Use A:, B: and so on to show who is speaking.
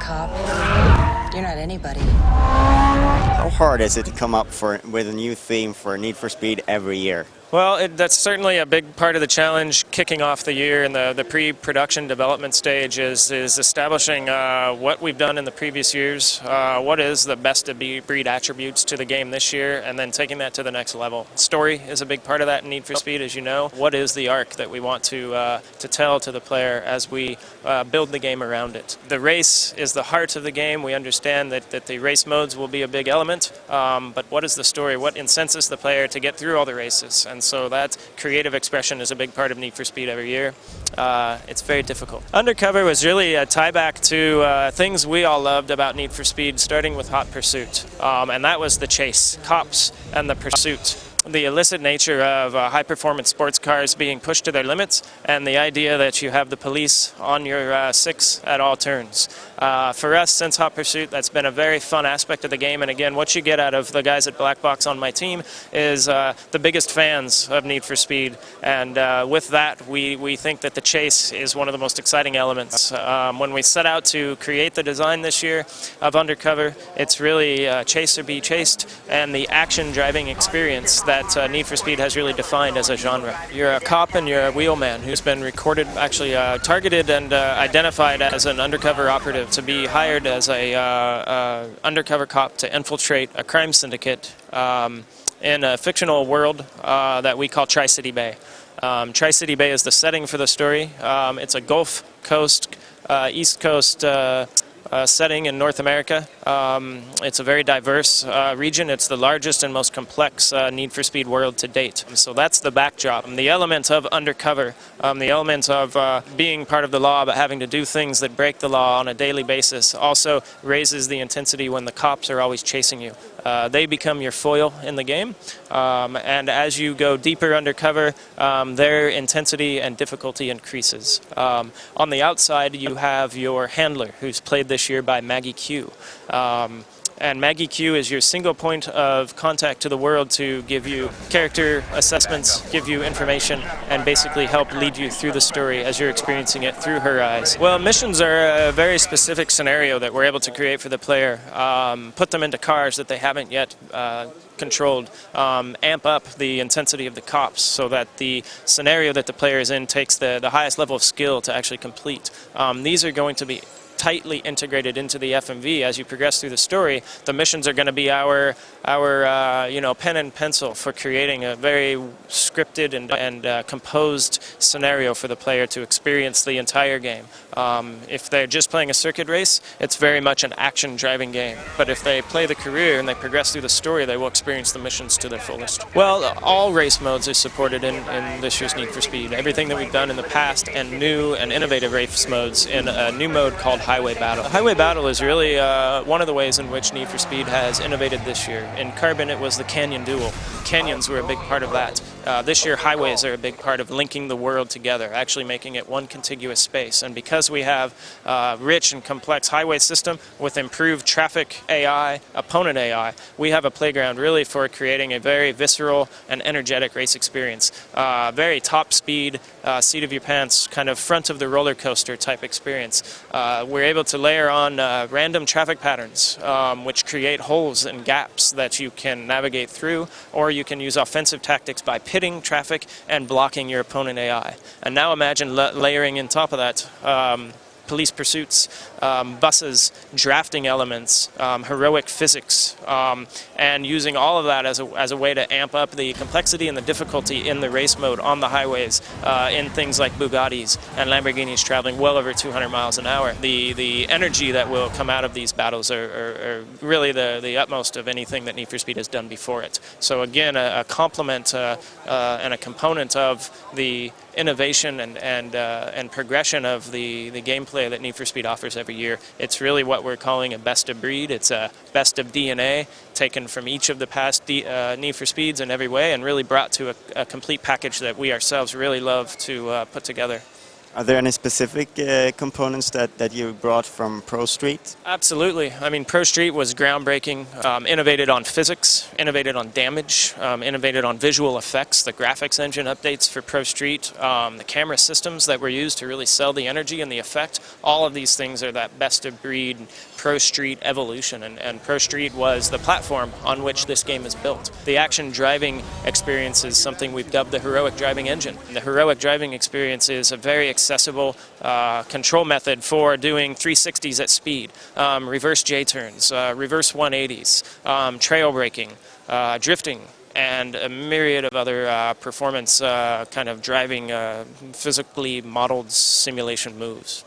A: cop. You're not anybody.
B: How hard is it to come up with a new theme for Need for Speed every year?
C: Well, that's certainly a big part of the challenge kicking off the year in the pre-production development stage is establishing what we've done in the previous years, what is the best of breed attributes to the game this year, and then taking that to the next level. Story is a big part of that in Need for Speed, as you know. What is the arc that we want to tell to the player as we build the game around it? The race is the heart of the game. We understand that the race modes will be a big element, but what is the story? What incenses the player to get through all the races? And so that creative expression is a big part of Need for Speed every year. It's very difficult. Undercover was really a tie back to things we all loved about Need for Speed, starting with Hot Pursuit, and that was the chase, cops and the pursuit. The illicit nature of high-performance sports cars being pushed to their limits, and the idea that you have the police on your six at all turns. For us, since Hot Pursuit, that's been a very fun aspect of the game, and again, what you get out of the guys at Black Box on my team is the biggest fans of Need for Speed, and with that, we think that the chase is one of the most exciting elements. When we set out to create the design this year of Undercover, it's really chase or be chased, and the action-driving experience that Need for Speed has really defined as a genre. You're a cop and you're a wheelman who's been recorded, actually targeted and identified as an undercover operative to be hired as a undercover cop to infiltrate a crime syndicate in a fictional world that we call Tri-City Bay. Tri-City Bay is the setting for the story. It's a Gulf Coast, East Coast setting in North America. It's a very diverse region. It's the largest and most complex Need for Speed world to date. So that's the backdrop. The element of undercover, the element of being part of the law but having to do things that break the law on a daily basis also raises the intensity when the cops are always chasing you. They become your foil in the game, and as you go deeper undercover, their intensity and difficulty increases. On the outside, you have your handler, who's played this year by Maggie Q. And Maggie Q is your single point of contact to the world to give you character assessments, give you information, and basically help lead you through the story as you're experiencing it through her eyes. Well, missions are a very specific scenario that we're able to create for the player. Put them into cars that they haven't yet controlled, amp up the intensity of the cops so that the scenario that the player is in takes the highest level of skill to actually complete. These are going to be tightly integrated into the FMV as you progress through the story. The missions are going to be our pen and pencil for creating a very scripted and composed scenario for the player to experience the entire game. If they're just playing a circuit race, it's very much an action-driving game. But if they play the career and they progress through the story, they will experience the missions to their fullest. Well, all race modes are supported in this year's Need for Speed. Everything that we've done in the past and new and innovative race modes in a new mode called Highway Battle. Highway Battle is really one of the ways in which Need for Speed has innovated this year. In Carbon, it was the Canyon Duel. Canyons were a big part of that. This year, highways are a big part of linking the world together, actually making it one contiguous space. And because we have a rich and complex highway system with improved traffic AI, opponent AI, we have a playground really for creating a very visceral and energetic race experience. Very top speed, seat of your pants, kind of front of the roller coaster type experience. We're able to layer on random traffic patterns, which create holes and gaps that you can navigate through, or you can use offensive tactics by pitting traffic and blocking your opponent AI. And now imagine layering in top of that police pursuits, buses, drafting elements, heroic physics, and using all of that as a way to amp up the complexity and the difficulty in the race mode on the highways in things like Bugattis and Lamborghinis traveling well over 200 miles an hour. The energy that will come out of these battles are really the utmost of anything that Need for Speed has done before it. So again, a complement and a component of the innovation and progression of the gameplay that Need for Speed offers every year. It's really what we're calling a best of breed. It's a best of DNA taken from each of the past Need for Speeds in every way and really brought to a complete package that we ourselves really love to put together.
B: Are there any specific components that you brought from Pro Street?
C: Absolutely. I mean, Pro Street was groundbreaking, innovated on physics, innovated on damage, innovated on visual effects, the graphics engine updates for Pro Street, the camera systems that were used to really sell the energy and the effect. All of these things are that best-of-breed Pro Street evolution, and Pro Street was the platform on which this game is built. The action driving experience is something we've dubbed the heroic driving engine. And the heroic driving experience is a very accessible control method for doing 360s at speed, reverse J-turns, reverse 180s, trail braking, drifting, and a myriad of other performance kind of driving physically modeled simulation moves.